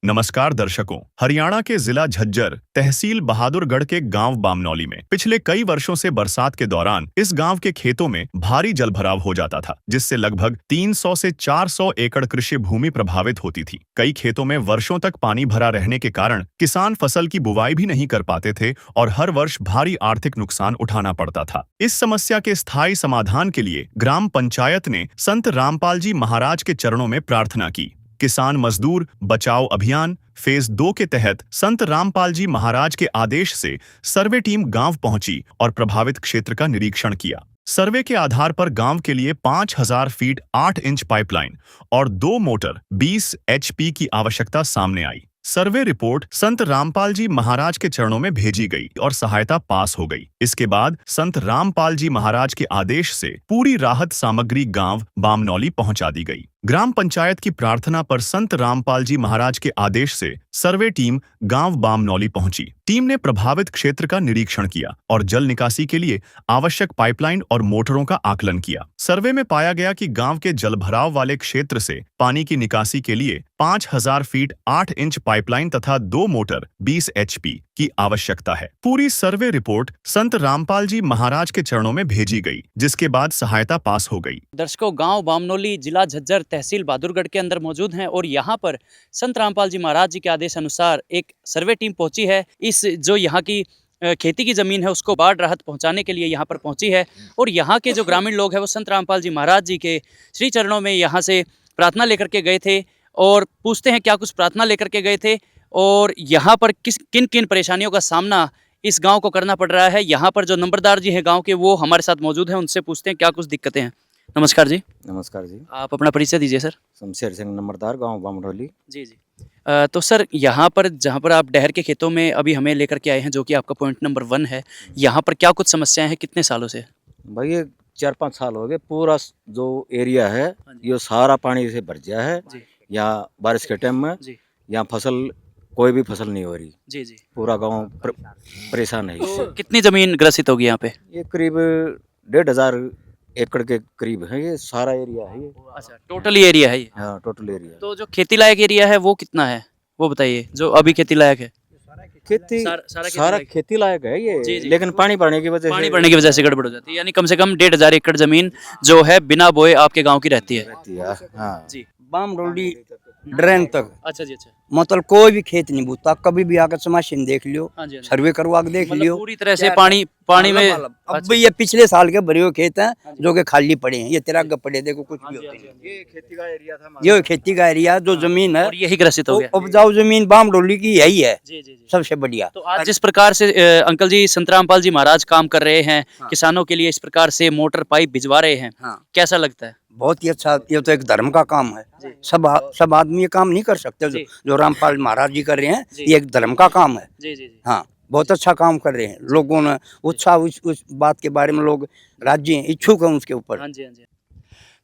नमस्कार दर्शकों, हरियाणा के जिला झज्जर तहसील बहादुरगढ़ के गांव बामनौली में पिछले कई वर्षों से बरसात के दौरान इस गांव के खेतों में भारी जलभराव हो जाता था, जिससे लगभग 300 से 400 एकड़ कृषि भूमि प्रभावित होती थी। कई खेतों में वर्षों तक पानी भरा रहने के कारण किसान फसल की बुवाई भी नहीं कर पाते थे और हर वर्ष भारी आर्थिक नुकसान उठाना पड़ता था। इस समस्या के स्थायी समाधान के लिए ग्राम पंचायत ने संत रामपाल जी महाराज के चरणों में प्रार्थना की। किसान मजदूर बचाओ अभियान फेज 2 के तहत संत रामपाल जी महाराज के आदेश से सर्वे टीम गांव पहुंची और प्रभावित क्षेत्र का निरीक्षण किया। सर्वे के आधार पर गांव के लिए 5000 फीट 8 इंच पाइपलाइन और 2 मोटर 20 HP की आवश्यकता सामने आई। सर्वे रिपोर्ट संत रामपाल जी महाराज के चरणों में भेजी गई और सहायता पास हो गई। इसके बाद संत रामपाल जी महाराज के आदेश से पूरी राहत सामग्री गांव बामनौली पहुंचा दी गई। ग्राम पंचायत की प्रार्थना पर संत रामपाल जी महाराज के आदेश से सर्वे टीम गांव बामनौली पहुंची। टीम ने प्रभावित क्षेत्र का निरीक्षण किया और जल निकासी के लिए आवश्यक पाइपलाइन और मोटरों का आकलन किया। सर्वे में पाया गया कि गांव के जलभराव वाले क्षेत्र से पानी की निकासी के लिए 5000 फीट 8 इंच पाइपलाइन तथा 2 मोटर 20 HP की आवश्यकता है। पूरी सर्वे रिपोर्ट संत रामपाल जी महाराज के चरणों में भेजी गई, जिसके बाद सहायता पास हो गई। दर्शकों, गांव बामनौली जिला झज्जर तहसील बहादुरगढ़ के अंदर मौजूद हैं और यहाँ पर संत रामपाल जी महाराज जी के आदेश अनुसार एक सर्वे टीम पहुंची है। इस जो यहाँ की खेती की ज़मीन है उसको बाढ़ राहत पहुंचाने के लिए यहाँ पर पहुंची है और यहाँ के जो ग्रामीण लोग हैं वो संत रामपाल जी महाराज जी के श्री चरणों में यहाँ से प्रार्थना लेकर के गए थे और पूछते हैं क्या कुछ प्रार्थना लेकर के गए थे और यहाँ पर किन किन परेशानियों का सामना इस गांव को करना पड़ रहा है। यहाँ पर जो नंबरदार जी हैं गांव के वो हमारे साथ मौजूद हैं, उनसे पूछते हैं क्या कुछ दिक्कतें हैं। नमस्कार जी। नमस्कार जी। आप अपना परिचय दीजिए सर। शमशेर सिंह नंबरदार, गांव बामनौली। जी जी। तो सर यहाँ पर जहाँ पर आप डहर के खेतों में अभी हमें लेकर के आए हैं, जो कि आपका पॉइंट नंबर 1 है, यहाँ पर क्या कुछ समस्याएं हैं, कितने सालों से? भाई ये 4-5 साल हो गए। पूरा जो एरिया है ये सारा पानी से भर गया है। यहाँ बारिश के टाइम में यहाँ फसल कोई भी फसल नहीं हो रही। जी जी। पूरा गांव परेशान है इससे। तो कितनी जमीन ग्रसित होगी यहाँ पे? ये करीब 1500 एकड़ के करीब है। ये सारा एरिया है ये। अच्छा, टोटल एरिया है ये? हाँ, टोटल एरिया। तो जो खेती लायक एरिया है वो कितना है, वो बताइए, जो अभी खेती लायक है? खेती सारा खेती लायक है ये। जी जी। लेकिन पानी बढ़ने की वजह से गड़बड़ हो जाती है, यानी कम से कम 1500 एकड़ जमीन जो है बिना बोए आपके गांव की रहती है। हाँ जी। बामनौली ड्रेन तक अच्छा जी। अच्छा, मतलब कोई भी खेत नहीं बूता। कभी भी आकर समस्या देख लियो, हाँ जी। सर्वे करवा के देख मतलब लियो। पूरी तरह से पानी में अब भी ये पिछले साल के भरे हुए खेत हैं जो कि खाली पड़े हैं। ये तेरा पड़े देखो कुछ भी होते हैं। ये खेती का एरिया था। ये खेती का एरिया जो जमीन है और यही ग्रसित हो गया। उपजाऊ जमीन बामनौली की यही है जी जी। सबसे बढ़िया। तो आज जिस प्रकार से अंकल जी संत रामपाल जी महाराज काम कर रहे हैं, किसानों के लिए इस प्रकार से मोटर पाइप भिजवा रहे हैं, कैसा लगता है? बहुत ही अच्छा। ये तो एक धर्म का काम है। सब आदमी ये काम नहीं कर सकते जो रामपाल महाराज जी कर रहे हैं। ये एक धर्म का काम है। जी जी। हाँ, बहुत अच्छा काम कर रहे हैं। लोगों ने उत्साह उस बात के बारे में लोग राजी हैं, इच्छुक हैं उसके ऊपर। हाँ जी हाँ जी।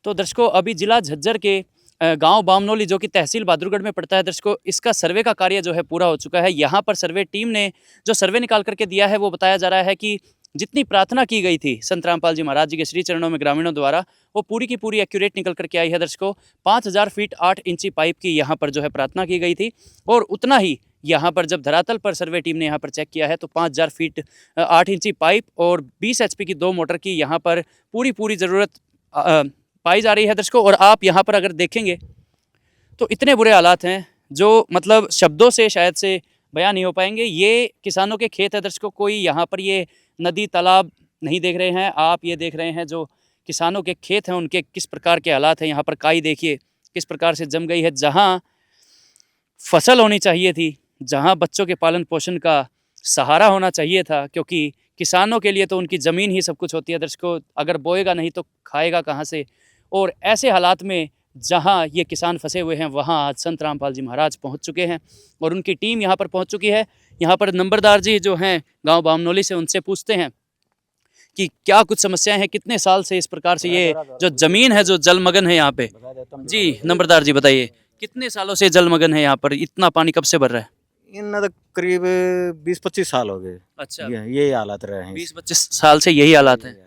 तो दर्शकों, अभी जिला झज्जर के गांव बामनौली जो कि तहसील बहादुरगढ़ में पड़ता है, दर्शकों इसका सर्वे का कार्य जो है पूरा हो चुका है। यहाँ पर सर्वे टीम ने जो सर्वे निकाल करके दिया है वो बताया जा रहा है कि जितनी प्रार्थना की गई थी संत रामपाल जी महाराज जी के श्री चरणों में ग्रामीणों द्वारा, वो पूरी की पूरी एक्यूरेट निकल करके आई है। दर्शकों 5000 फीट 8 इंची पाइप की यहाँ पर जो है प्रार्थना की गई थी और उतना ही यहाँ पर जब धरातल पर सर्वे टीम ने यहाँ पर चेक किया है तो 5000 फीट 8 इंची पाइप और 20 HP की 2 मोटर की यहाँ पर पूरी ज़रूरत पाई जा रही है। दर्शकों, और आप यहाँ पर अगर देखेंगे तो इतने बुरे हालात हैं जो मतलब शब्दों से शायद से बयान नहीं हो पाएंगे। ये किसानों के खेत है दर्शकों, कोई यहाँ पर ये नदी तालाब नहीं देख रहे हैं आप, ये देख रहे हैं जो किसानों के खेत हैं उनके किस प्रकार के हालात हैं। यहाँ पर काई देखिए किस प्रकार से जम गई है। जहाँ फसल होनी चाहिए थी, जहाँ बच्चों के पालन पोषण का सहारा होना चाहिए था, क्योंकि किसानों के लिए तो उनकी ज़मीन ही सब कुछ होती है दर्शकों, अगर बोएगा नहीं तो खाएगा कहाँ से। और ऐसे हालात में जहाँ ये किसान फंसे हुए हैं वहाँ आज संत रामपाल जी महाराज पहुँच चुके हैं और उनकी टीम यहाँ पर पहुँच चुकी है। यहाँ पर नंबरदार जी जो हैं गांव बामनौली से, उनसे पूछते हैं कि क्या कुछ समस्याएं हैं, कितने साल से इस प्रकार से ये जो जमीन है जो जलमग्न है यहाँ पे। जी नंबरदार जी बताइए, कितने सालों से जलमग्न है यहाँ पर, इतना पानी कब से भर रहा है? इन तो करीब 20-25 साल हो गए। अच्छा, ये हालात रहे हैं। 20-25 साल से यही हालात है।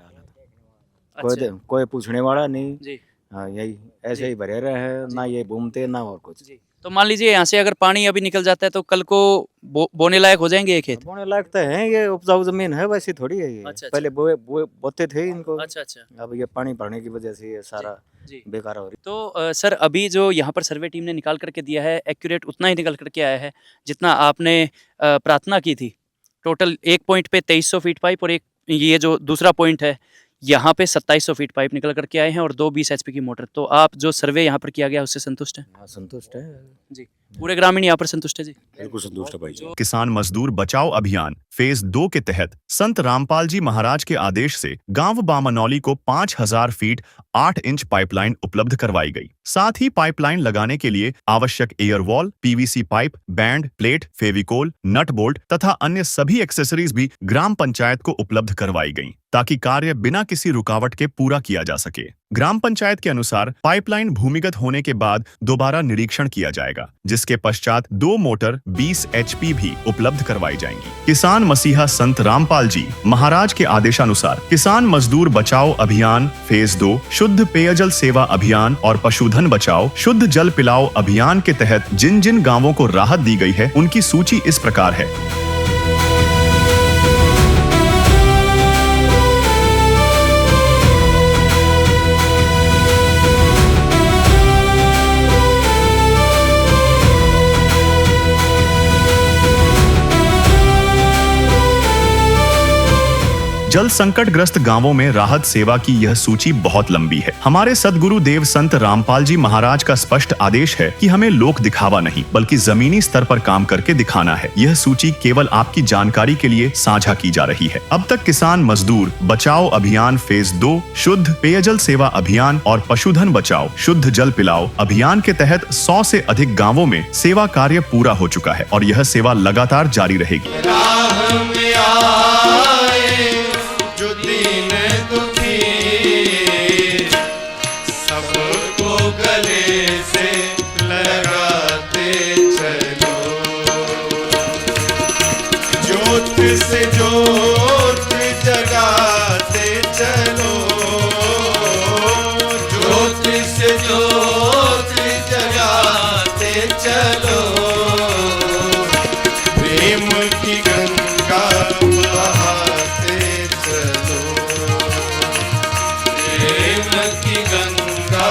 कोई पूछने वाला नहीं जी। हाँ, यही ऐसे ही भरे रहे हैं, ना ये घूमते ना और कुछ। जी। तो मान लीजिए यहाँ से अगर पानी अभी निकल जाता है तो कल को बोने लायक हो जाएंगे ये खेत? बोने लायक तो है, ये उपजाऊ जमीन है, वैसी थोड़ी है ये। अच्छा। पहले बोते थे इनको, अच्छा अच्छा अब ये पानी भरने की वजह से ये सारा जी। बेकार हो रही। तो सर अभी जो यहाँ पर सर्वे टीम ने निकाल करके दिया है एक्यूरेट उतना ही निकल करके आया है जितना आपने प्रार्थना की थी? टोटल एक पॉइंट पे 2300 फीट पाइप और एक ये जो दूसरा पॉइंट है यहाँ पे 2700 फीट पाइप निकल करके आए हैं और 2 20 HP की मोटर। तो आप जो सर्वे यहाँ पर किया गया उससे संतुष्ट हैं? हाँ, संतुष्ट है जी। पूरे ग्रामीण यहाँ पर संतुष्ट है जी? बिल्कुल संतुष्ट है भाई जी। किसान मजदूर बचाओ अभियान फेज 2 के तहत संत रामपाल जी महाराज के आदेश से गांव बामनौली को 5000 फीट 8 इंच पाइपलाइन उपलब्ध करवाई गई। साथ ही पाइपलाइन लगाने के लिए आवश्यक air wall, PVC pipe, band, plate, Fevicol, nut bolt तथा अन्य सभी एक्सेसरीज भी ग्राम पंचायत को उपलब्ध करवाई गईं, ताकि कार्य बिना किसी रुकावट के पूरा किया जा सके। ग्राम पंचायत के अनुसार पाइपलाइन भूमिगत होने के बाद दोबारा निरीक्षण किया जाएगा, जिसके पश्चात 2 मोटर 20 HP भी उपलब्ध करवाई जाएंगी। किसान मसीहा संत रामपाल जी महाराज के आदेशानुसार किसान मजदूर बचाओ अभियान फेज 2, शुद्ध पेयजल सेवा अभियान और पशुधन बचाओ शुद्ध जल पिलाओ अभियान के तहत जिन जिन गांवों को राहत दी गई है उनकी सूची इस प्रकार है। जल संकट ग्रस्त गांवों में राहत सेवा की यह सूची बहुत लंबी है। हमारे सदगुरु देव संत रामपाल जी महाराज का स्पष्ट आदेश है कि हमें लोक दिखावा नहीं बल्कि जमीनी स्तर पर काम करके दिखाना है। यह सूची केवल आपकी जानकारी के लिए साझा की जा रही है। अब तक किसान मजदूर बचाओ अभियान फेज 2, शुद्ध पेयजल सेवा अभियान और पशुधन बचाओ शुद्ध जल पिलाओ अभियान के तहत 100 से अधिक गाँवों में सेवा कार्य पूरा हो चुका है और यह सेवा लगातार जारी रहेगी। जो दीन दुखी सबको गले से लगाते चलो, ज्योत से ज्योत जगाते चलो, ज्योत से ज्योत जगाते चलो, प्रेम की गंगा बहाते चलो, प्रेम की गंगा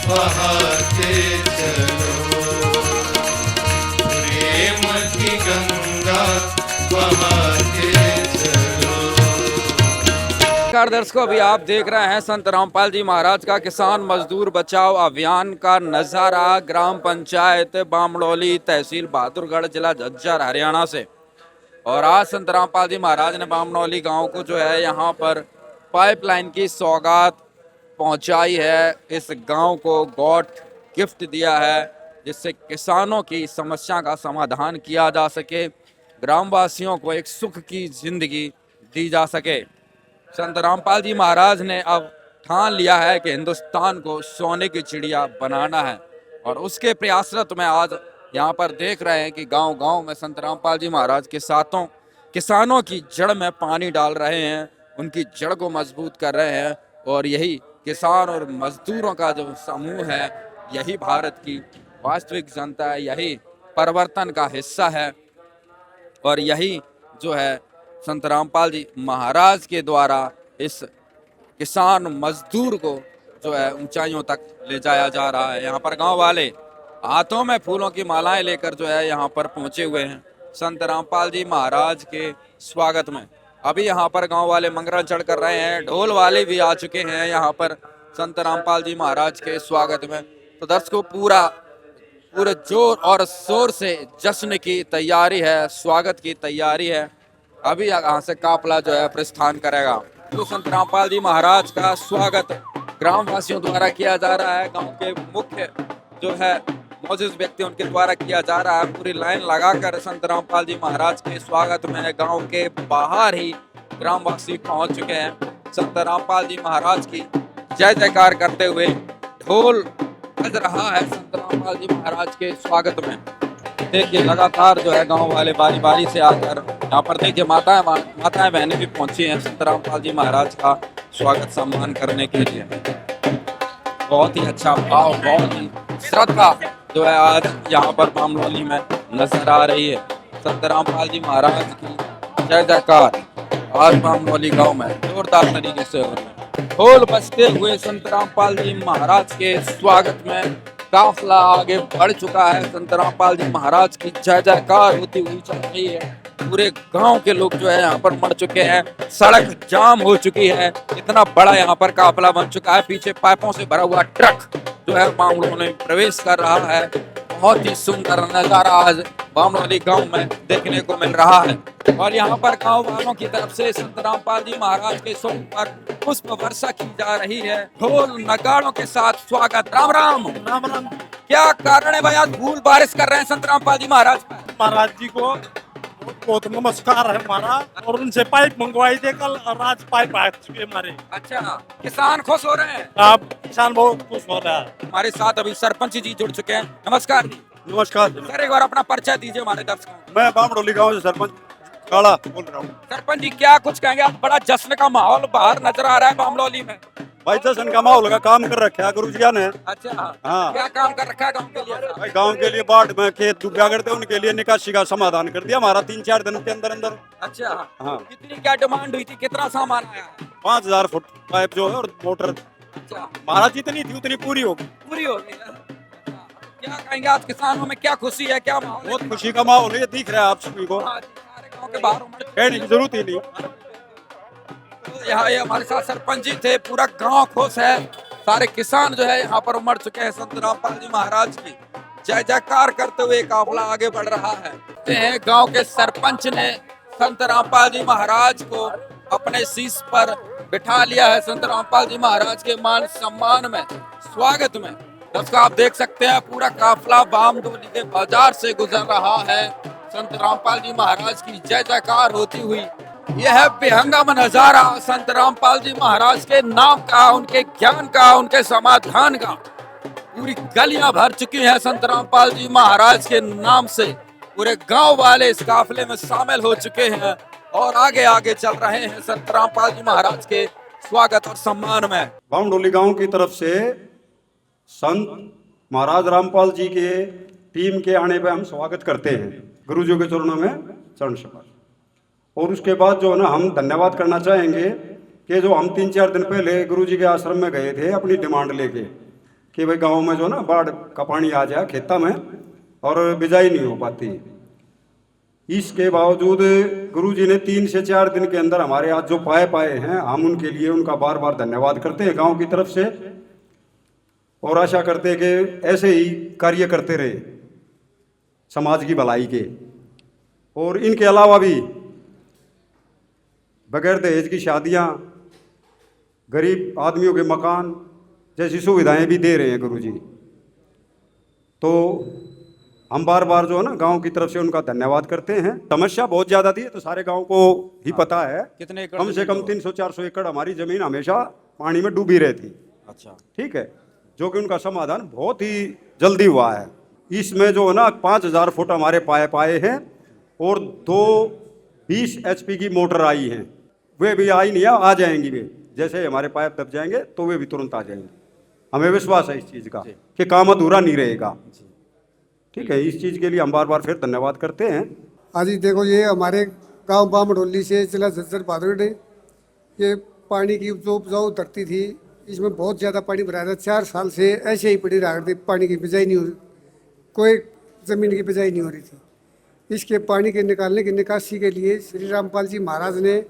बहाते चलो, प्रेम की गंगा बहाते चलो। नमस्कार दर्शकों, अभी आप देख रहे हैं संत रामपाल जी महाराज का किसान मजदूर बचाओ अभियान का नज़ारा ग्राम पंचायत बामनौली, तहसील बहादुरगढ़, जिला झज्जर, हरियाणा से। और आज संत रामपाल जी महाराज ने बामनौली गांव को जो है यहाँ पर पाइपलाइन की सौगात पहुँचाई है। इस गांव को गॉड गिफ्ट दिया है जिससे किसानों की समस्या का समाधान किया जा सके, ग्रामवासियों को एक सुख की जिंदगी दी जा सके। संत रामपाल जी महाराज ने अब ठान लिया है कि हिंदुस्तान को सोने की चिड़िया बनाना है और उसके प्रयासरत में आज यहाँ पर देख रहे हैं कि गांव-गांव में संत रामपाल जी महाराज के साथों किसानों की जड़ में पानी डाल रहे हैं, उनकी जड़ को मजबूत कर रहे हैं। और यही किसान और मजदूरों का जो समूह है, यही भारत की वास्तविक जनता है, यही परिवर्तन का हिस्सा है और यही जो है संत रामपाल जी महाराज के द्वारा इस किसान मजदूर को जो है ऊंचाइयों तक ले जाया जा रहा है। यहाँ पर गांव वाले हाथों में फूलों की मालाएं लेकर जो है यहाँ पर पहुंचे हुए हैं संत रामपाल जी महाराज के स्वागत में। अभी यहाँ पर गांव वाले मंगलाचरण कर रहे हैं, ढोल वाले भी आ चुके हैं यहाँ पर संत रामपाल जी महाराज के स्वागत में। तो दर्शकों पूरे जोर और शोर से जश्न की तैयारी है, स्वागत की तैयारी है। अभी यहाँ से काफिला जो है प्रस्थान करेगा। तो संत रामपाल जी महाराज का स्वागत ग्रामवासियों द्वारा किया जा रहा है। गांव के मुख्य जो है मौजूद व्यक्ति उनके द्वारा किया जा रहा है। पूरी लाइन लगाकर संत रामपाल जी महाराज के स्वागत में गांव के बाहर ही ग्रामवासी पहुंच चुके हैं। संत रामपाल जी महाराज की जय जयकार करते हुए ढोल बज रहा है संत रामपाल जी महाराज के स्वागत में। देखिए लगातार जो है गांव वाले बारी बारी से आकर यहाँ पर देखिए माताएं बहनें भी पहुंची हैं संत रामपाल जी महाराज का स्वागत सम्मान करने के लिए। बहुत ही अच्छा भाव, बहुत ही श्रद्धा जो है आज यहाँ पर बामनोली में नजर आ रही है। संत रामपाल जी महाराज की जय जयकार आज बामनोली गांव में जोरदार तरीके से हो रही है। ढोल बजते हुए संत रामपाल जी महाराज के स्वागत में काफिला आगे बढ़ चुका है। संत रामपाल जी महाराज की जय जयकार होती हुई चल रही है। पूरे गांव के लोग जो है यहाँ पर मर चुके हैं। सड़क जाम हो चुकी है। इतना बड़ा यहाँ पर काफिला बन चुका है। पीछे पाइपों से भरा हुआ ट्रक जो है बामनोली में प्रवेश कर रहा है। बहुत ही सुंदर नजारा आज बामनोली गांव में देखने को मिल रहा है। और यहाँ पर गांव वालों की तरफ से संत रामपाल जी महाराज के स्वरूप पर पुष्प वर्षा की जा रही है। ढोल नगाड़ों के साथ स्वागत। राम राम राम राम क्या कारण है भाई आज धूल बारिश कर रहे हैं संत रामपाल जी महाराज पर? महाराज जी को बहुत नमस्कार है हमारा। और उनसे पाइप मंगवाई थे कल और आज पाइप आ चुके हमारे। अच्छा, किसान खुश हो रहे हैं। आप किसान बहुत खुश हो रहा है। हमारे साथ अभी सरपंच जी जुड़ चुके हैं। नमस्कार जी। नमस्कार सर एक बार अपना परिचय दीजिए हमारे दर्शकों को। मैं बामनोली गांव से सरपंच काला बोल रहा हूँ। सरपंच जी क्या कुछ कहेंगे? आज बड़ा जश्न का माहौल बाहर नजर आ रहा है बामनोली में। भाई जश्न का माहौल का काम कर रखा है गुरु जी ने। अच्छा हाँ। क्या काम कर रखा है गाँव के लिए? भाई गांव के लिए बाढ़ में खेत डूबा करते उनके लिए निकासी का समाधान कर दिया हमारा 3-4 दिन के अंदर अंदर। अच्छा हाँ। कितनी क्या डिमांड हुई थी? कितना सामान आया है? 5000 फुट पाइप जो है और मोटर अच्छा महाराज जितनी थी उतनी पूरी होगी। पूरी हो गई है। क्या कहेंगे आज किसानों में क्या खुशी है? क्या माहौल है? बहुत खुशी का माहौल है, ये दिख रहा है आप सभी को। हाँ, सारे गाँव के बाहर उमड़ चुके कहने की जरूरत ही नहीं। तो यहाँ ये हमारे साथ सरपंच जी थे। पूरा गांव खुश है। सारे किसान जो है यहाँ पर उमड़ चुके हैं। संत रामपाल जी महाराज की जय जयकार करते हुए काफिला आगे बढ़ रहा है। गांव के सरपंच ने संत रामपाल जी महाराज को अपने शीश पर बिठा लिया है। संत रामपाल जी महाराज के मान सम्मान में स्वागत में दोस्तों आप देख सकते हैं पूरा काफिला बामनोली के बाजार से गुजर रहा है। संत रामपाल जी महाराज की जय जयकार होती हुई यह है बेहंगम नजारा संत रामपाल जी महाराज के नाम का, उनके ज्ञान का, उनके समाधान का। पूरी गलियां भर चुकी हैं संत रामपाल जी महाराज के नाम से। पूरे गांव वाले इस काफिले में शामिल हो चुके हैं और आगे आगे चल रहे हैं संत रामपाल जी महाराज के स्वागत और सम्मान में। बामनोली गांव की तरफ से संत महाराज रामपाल जी के टीम के आने पे हम स्वागत करते हैं गुरु जी के चरणों में चरण स्पर्श। और उसके बाद जो है ना हम धन्यवाद करना चाहेंगे कि जो हम 3-4 दिन पहले गुरु जी के आश्रम में गए थे अपनी डिमांड लेके कि भाई गांव में जो ना बाढ़ का पानी आ जाए खेता में और बिजाई नहीं हो पाती। इसके बावजूद गुरु जी ने 3 से 4 दिन के अंदर हमारे आज जो पाए हैं हम उनके लिए उनका बार बार धन्यवाद करते हैं गांव की तरफ से। और आशा करते हैं कि ऐसे ही कार्य करते रहे समाज की भलाई के। और इनके अलावा भी बगैर दहेज की शादियां, गरीब आदमियों के मकान जैसी सुविधाएं भी दे रहे हैं गुरु जी। तो हम बार बार जो है ना गांव की तरफ से उनका धन्यवाद करते हैं। समस्या बहुत ज़्यादा थी तो सारे गांव को ही पता है। कितने एकड़? कम से कम 300-400 एकड़ हमारी ज़मीन हमेशा पानी में डूबी रहती। अच्छा ठीक है, जो कि उनका समाधान बहुत ही जल्दी हुआ है। इसमें जो है ना 5000 फुट हमारे पाए हैं और 2 20 HP की मोटर आई हैं। वे भी आई नहीं है, आ जाएंगी वे। जैसे हमारे पाइप दब जाएंगे तो वे भी तुरंत आ जाएंगे। हमें विश्वास है इस चीज़ का कि काम अधूरा नहीं रहेगा। ठीक है, इस चीज़ के लिए हम बार बार फिर धन्यवाद करते हैं। आज ही देखो ये हमारे गांव बामनोली से जिला झज्जर बहादुरगढ़, ये पानी की जो उपजाऊ धरती थी इसमें बहुत ज़्यादा पानी भरा था। 4 साल से ऐसे ही पड़ी रहा करती, पानी की बिजाई नहीं हो रही, कोई ज़मीन की बिजाई नहीं हो रही थी। इसके पानी के निकालने की निकासी के लिए श्री रामपाल जी महाराज ने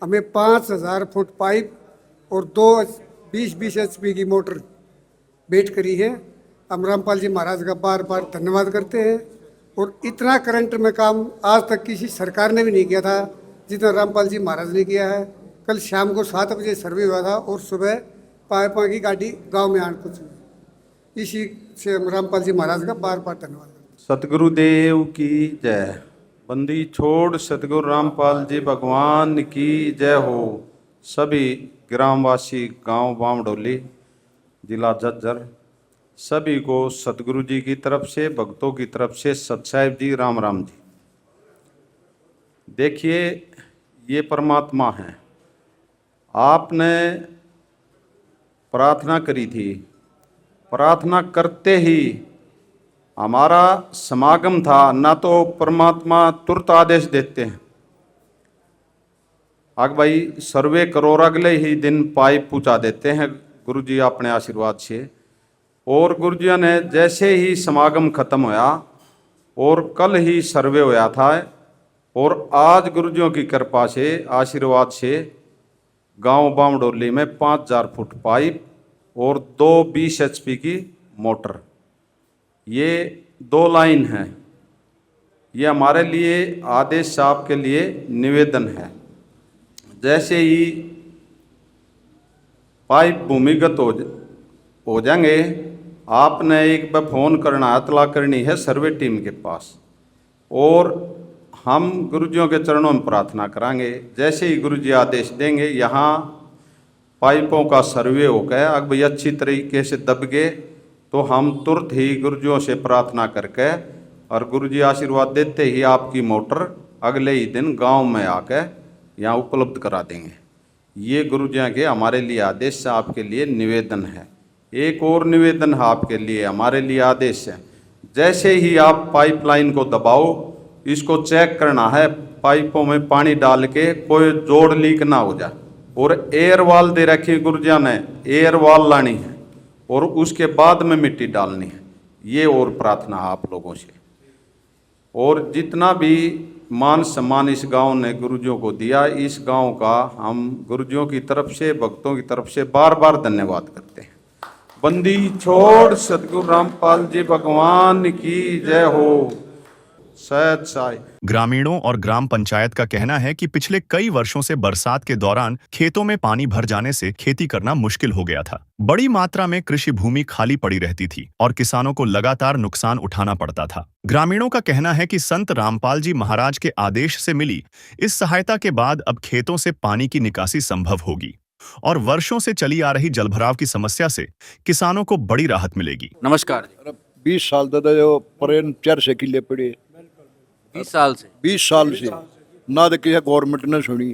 हमें 5000 फुट पाइप और 2 20-20 HP की मोटर भेंट करी है। हम रामपाल जी महाराज का बार बार धन्यवाद करते हैं। और इतना करंट में काम आज तक किसी सरकार ने भी नहीं किया था जितना रामपाल जी महाराज ने किया है। कल शाम को 7 बजे सर्वे हुआ था और सुबह पाइपों की गाड़ी गांव में आन पहुंची। इसी से हम रामपाल जी महाराज का बार बार धन्यवाद करते हैं। सतगुरुदेव की जय। बंदी छोड़ सतगुरु रामपाल जी भगवान की जय हो। सभी ग्रामवासी गांव बामनोली जिला झज्जर सभी को सतगुरु जी की तरफ से, भक्तों की तरफ से सत साहिब जी राम राम जी। देखिए ये परमात्मा है। आपने प्रार्थना करी थी, प्रार्थना करते ही हमारा समागम था, ना तो परमात्मा तुरंत आदेश देते हैं आग भाई सर्वे करो और अगले ही दिन पाइप पहुंचा देते हैं गुरुजी अपने आशीर्वाद से। और गुरुजियों ने जैसे ही समागम खत्म होया और कल ही सर्वे होया था और आज गुरुजियों की कृपा से आशीर्वाद से गांव बामडोली में 5000 फुट पाइप और 2 20 HP की मोटर, ये 2 लाइन है। ये हमारे लिए आदेश साहब के लिए निवेदन है। जैसे ही पाइप भूमिगत हो जाएंगे, आपने एक बार फोन करना, इतला करनी है सर्वे टीम के पास और हम गुरुजियों के चरणों में प्रार्थना करांगे। जैसे ही गुरुजी आदेश देंगे, यहाँ पाइपों का सर्वे हो गया अगर भाई अच्छी तरीके से दब गए तो हम तुरंत ही गुरुजियों से प्रार्थना करके और गुरुजी आशीर्वाद देते ही आपकी मोटर अगले ही दिन गांव में आके यहाँ उपलब्ध करा देंगे। ये गुरुजियों के हमारे लिए आदेश है, आपके लिए निवेदन है। एक और निवेदन है आपके लिए, हमारे लिए आदेश है। जैसे ही आप पाइपलाइन को दबाओ, इसको चेक करना है, पाइपों में पानी डाल के कोई जोड़ लीक ना हो जाए। और एयर वाल दे रखी गुरुजिया ने, एयर वाल लानी है और उसके बाद में मिट्टी डालनी है। ये और प्रार्थना आप लोगों से। और जितना भी मान सम्मान इस गांव ने गुरुजियों को दिया, इस गांव का हम गुरुजियों की तरफ से, भक्तों की तरफ से बार बार धन्यवाद करते हैं। बंदी छोड़ सतगुरु रामपाल जी भगवान की जय हो। सत साई। ग्रामीणों और ग्राम पंचायत का कहना है कि पिछले कई वर्षों से बरसात के दौरान खेतों में पानी भर जाने से खेती करना मुश्किल हो गया था। बड़ी मात्रा में कृषि भूमि खाली पड़ी रहती थी और किसानों को लगातार नुकसान उठाना पड़ता था। ग्रामीणों का कहना है कि संत रामपाल जी महाराज के आदेश से मिली इस सहायता के बाद अब खेतों से पानी की निकासी संभव होगी और वर्षों से चली आ रही जलभराव की समस्या से किसानों को बड़ी राहत मिलेगी। नमस्कार। 20 साल तो जो परेन 4 से किले पड़े, 20 साल से 20 साल से ना तो किसी गवर्नमेंट ने सुनी,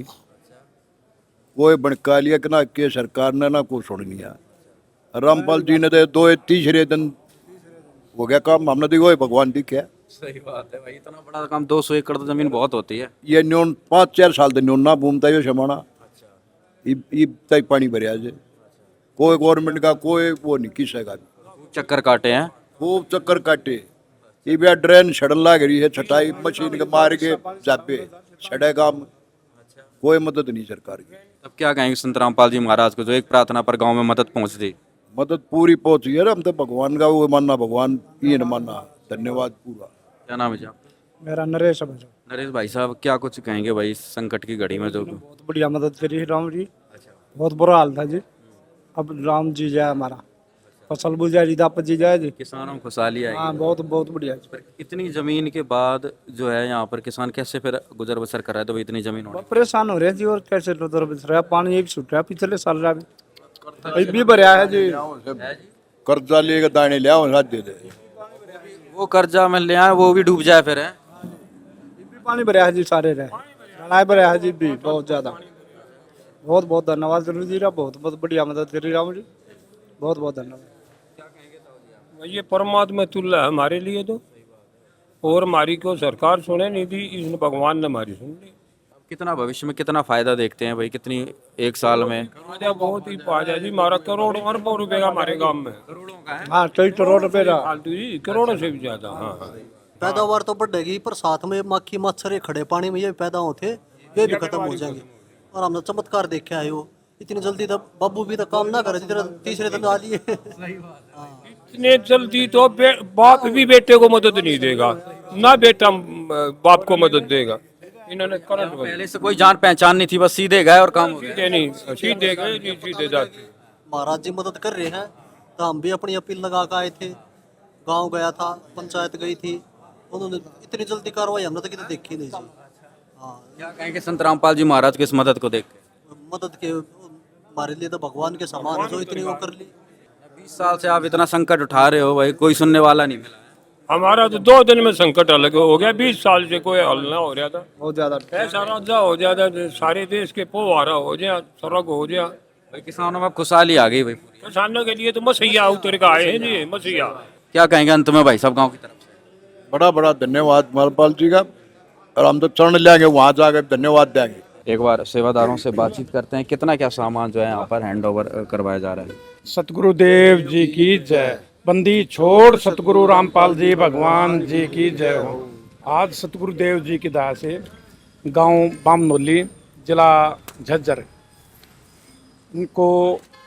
कोई बनका लिया कि ना कि सरकार ने ना कोई सुन लिया। रामपाल जी ने तो 2 तीसरे दिन हो गया काम, हमने तो वही भगवान दिखे। सही बात है भाई, इतना बड़ा काम 200 एकड़ तो जमीन बहुत होती है। ये न्यून 5-4 साल तो न्यून ना घूमता है समाना, तय पानी भरिया से कोई गवर्नमेंट का कोई वो नहीं किसेगा। चक्कर काटे हैं, खूब चक्कर काटे, ये ड्रेन छड़न लग रही है, छटाई मशीन के मार के जापे छड़ेगा, कोई मदद नहीं सरकार की। तब क्या कहेंगे संत रामपाल जी महाराज को जो एक प्रार्थना पर गांव में मदद पहुंच दी? मदद पूरी पहुंची है, हम तो भगवान का वो मानना, भगवान ये न मानना। धन्यवाद पूरा। क्या नाम है जी आपका? मेरा नरेश है। नरेश भाई साहब, क्या कुछ कहेंगे भाई इस संकट की घड़ी में जो बहुत बढ़िया मदद करी है राम जी। बहुत बुरा हाल था जी, अब राम जी जाए, हमारा फसल बुझा जी, दापत जी जाए जी, किसानों को खुशहाली आई। हाँ बहुत बहुत बढ़िया जी। इतनी जमीन के बाद जो है यहाँ पर किसान कैसे फिर गुजर बसर कर रहा है? तो भाई इतनी जमीन बहुत परेशान हो रहे हैं जी, और कैसे गुजर बसर रहा है। पानी एक छूट रहा है पिछले साल रहा भी भरया है जी, कर्जा लेकर दाने ले आओ, दे दे। वो कर्जा में ले आए वो भी डूब जाए फिर है। पानी भरया है जी, सारे रहे भरया है जी भी, बहुत ज्यादा। बहुत बहुत धन्यवाद गुरु जी का, बहुत बहुत बढ़िया मदद करी राम जी, बहुत बहुत धन्यवाद। ये परमात्मा तुल्य है हमारे लिए तो, और हमारी को सरकार सुने नहीं थी, इसने भगवान ने हमारी सुन ली। कितना भविष्य में कितना फायदा देखते हैं भाई, कितनी एक साल में? फायदा बहुत ही फायदा जी, हमारा करोड़ अरबों रुपए का हमारे गांव में, करोड़ों का है। हाँ कई करोड़ रुपए का फालतू जी, करोड़ों से भी ज्यादा। हाँ पैदावार तो बढ़ेगी, पर साथ में मक्खी मच्छर ये खड़े पानी में ये पैदा होते, ये भी खत्म हो जाएंगे। और हमने चमत्कार देखे आए हो, इतनी जल्दी तो बाबू भी तो काम ना करे, तीसरे दिन आ लिए। इतने जल्दी तो बाप भी बेटे को मदद नहीं देगा, ना बेटा बाप को मदद देगा। इन्होंने करंट पहले से कोई जान पहचान नहीं थी, बस सीधे गए और काम हो गया। सीधे नहीं, सीधे गए जी, सीधे जाते। महाराज जी मदद कर रहे हैं, तो हम भी अपनी अपील लगा कर आए थे। गांव गया था, पंचायत गई थी, उन्होंने इतनी जल्दी कार्रवाई हमने तो कितनी देखी नहीं जी। हाँ, क्या कहेंगे संत रामपाल जी महाराज की इस मदद को देख के? मदद के हमारे लिए तो भगवान के समान है, जो इतनी वो कर ली। 20 साल से आप इतना संकट उठा रहे हो भाई, कोई सुनने वाला नहीं मिला है। हमारा तो 2 दिन में संकट अलग हो गया, 20 साल से कोई हल ना हो रहा था। बहुत ज्यादा ऐसा राजा हो जाता, सारे देश के पोवारा हो जाए, सड़क हो जाए। भाई किसानों में खुशहाली आ गई भाई। किसानों के लिए तो मसैया उतर के आए हैं जी, मसैया। क्या कहेंगे अंत में भाई साहब गाँव की तरफ? बड़ा बड़ा धन्यवाद मालपाल जी का, और हम तो चरण लेंगे वहाँ जाकर धन्यवाद देंगे। एक बार सेवादारों से बातचीत करते हैं, कितना क्या सामान जो है यहाँ पर हैंड ओवर करवाया जा रहा है। सतगुरुदेव जी की जय। बंदी छोड़ सतगुरु रामपाल जी भगवान जी की जय हो। आज सतगुरुदेव जी की दया से गांव बामनोली जिला झज्जर इनको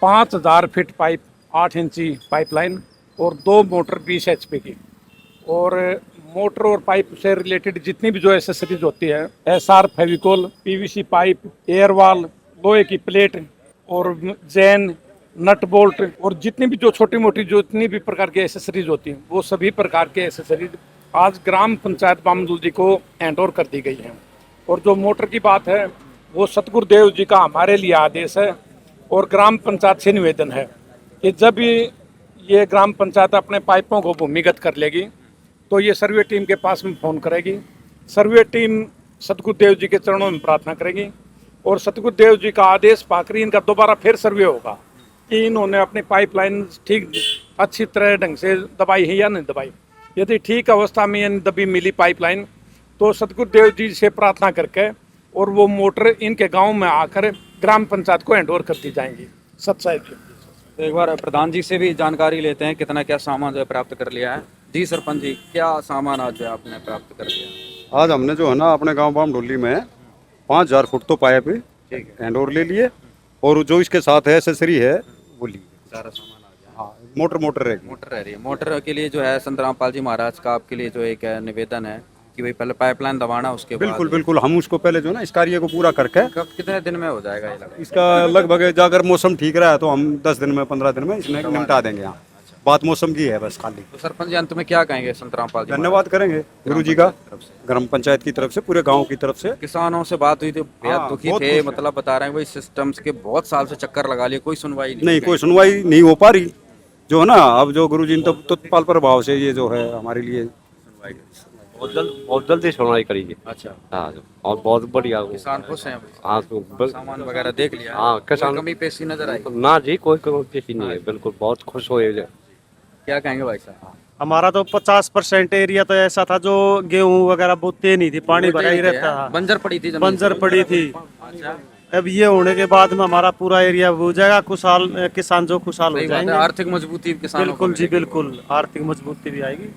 5000 फीट पाइप 8 इंची पाइपलाइन और 2 मोटर 20 HP की, और मोटर और पाइप से रिलेटेड जितनी भी जो एसेसरीज होती है, SR Fevicol, PVC pipe, air वाल, लोहे की प्लेट और जैन नट बोल्ट, और जितनी भी जो छोटी मोटी जो जितनी भी प्रकार की एसेसरीज होती हैं, वो सभी प्रकार के एसेसरीज आज ग्राम पंचायत बामनोली जी को हैंड ओवर कर दी गई है। और जो मोटर की बात है, वो सतगुरुदेव जी का हमारे लिए आदेश है, और ग्राम पंचायत से निवेदन है कि जब ये ग्राम पंचायत अपने पाइपों को भूमिगत कर लेगी तो ये सर्वे टीम के पास में फ़ोन करेगी। सर्वे टीम सतगुरुदेव जी के चरणों में प्रार्थना करेगी, और सतगुरुदेव जी का आदेश पाकर इनका दोबारा फिर सर्वे होगा कि इन्होंने अपनी पाइपलाइन ठीक अच्छी तरह ढंग से दबाई है या नहीं दबाई। यदि ठीक अवस्था में यानी दबी मिली पाइपलाइन, तो सतगुरुदेव जी से प्रार्थना करके और वो मोटर इनके गांव में आकर ग्राम पंचायत को हैंड ओवर कर दी जाएंगी। सच्चाई की। तो एक बार प्रधान जी से भी जानकारी लेते हैं, कितना क्या सामान जो है प्राप्त कर लिया है। जी सरपंच जी, क्या सामान आज जो है आपने प्राप्त कर लिया? आज हमने जो है ना अपने गांव बामनोली में 5000 फुट तो पाइप हैंड ओवर ले लिए, और जो इसके साथ है एसेसरी है वो ली। सारा सामान आ गया। हाँ, मोटर रह गई। मोटर रह रही है। मोटर के लिए जो है संत रामपाल जी महाराज का आपके लिए जो एक निवेदन है कि भाई पहले पाइपलाइन दबाना, उसके बाद बिल्कुल बिल्कुल, हम उसको पहले जो ना इस कार्य को पूरा करके, कब कितने दिन में हो जाएगा ये लगभग? इसका लगभग अगर मौसम ठीक रहा तो हम 10 दिन में 15 दिन में इसमें निपटा देंगे। यहाँ बात मौसम की है बस खाली। तो सरपंच जी अंत में क्या कहेंगे संत रामपाल जी? धन्यवाद करेंगे गुरु जी का, ग्राम पंचायत की तरफ से, पूरे गांव की तरफ से। किसानों से बात हुई थी, बेहद हाँ, दुखी बहुत थे, खुश हैं। मतलब बता रहे हैं भाई सिस्टम्स के बहुत साल से चक्कर लगा लिए, कोई सुनवाई नहीं, कोई सुनवाई नहीं हो पा रही जो है ना। अब जो गुरु जी ने तत्काल प्रभाव से ये जो है हमारे लिए बहुत जल्दी सुनवाई करेगी। अच्छा, हाँ, और बहुत बढ़िया। किसान खुश हैं? हाँ, सामान वगैरह देख लिया? हाँ, किसान कमी पेशी नजर आई? ना जी, कोई पेशी नहीं है, बिल्कुल बहुत खुश हुए। क्या कहेंगे भाई साहब? हमारा तो 50% एरिया तो ऐसा था जो गेहूं वगैरह बोते नहीं थी, पानी भरा ही रहता था, बंजर पड़ी थी, बंजर पड़ी थी। अच्छा, अब ये होने के बाद में हमारा पूरा एरिया हो जाएगा खुशहाल, किसान जो खुशहाल हो सही बात है, जाएंगे। आर्थिक मजबूती किसानों को बिल्कुल जी, मिलेगी। बिल्कुल आर्थिक मजबूती भी आएगी।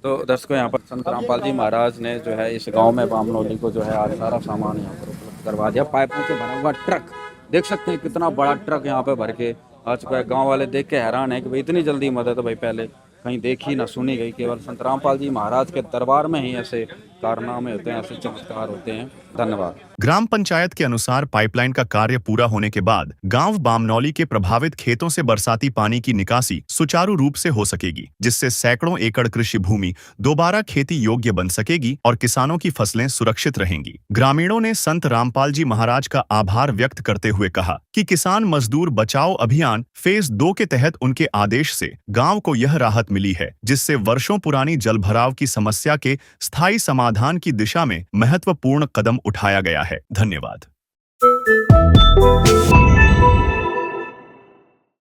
तो दर्शकों, यहाँ पर संत रामपाल जी महाराज ने जो है इस गांव में बामनोली को जो है आज सारा सामान यहाँ पर उपलब्ध करवा दिया। पाइपों से भरा हुआ ट्रक देख सकते हैं, कितना बड़ा ट्रक यहाँ पे भर के आ चुका है। गांव वाले देख के हैरान है कि भाई इतनी जल्दी मदद भाई पहले कहीं देखी ना सुनी गई। केवल संत रामपाल जी महाराज के दरबार में ही ऐसे कारनामे होते हैं, ऐसे चमत्कार होते हैं। धन्यवाद। ग्राम पंचायत के अनुसार पाइपलाइन का कार्य पूरा होने के बाद गांव बामनोली के प्रभावित खेतों से बरसाती पानी की निकासी सुचारू रूप से हो सकेगी, जिससे सैकड़ों एकड़ कृषि भूमि दोबारा खेती योग्य बन सकेगी और किसानों की फसलें सुरक्षित रहेंगी। ग्रामीणों ने संत रामपाल जी महाराज का आभार व्यक्त करते हुए कहा कि किसान मजदूर बचाओ अभियान फेज 2 के तहत उनके आदेश से गांव को यह राहत मिली है, जिससे वर्षों पुरानी जलभराव की समस्या के स्थायी समाधान की दिशा में महत्वपूर्ण कदम उठाया गया है। धन्यवाद।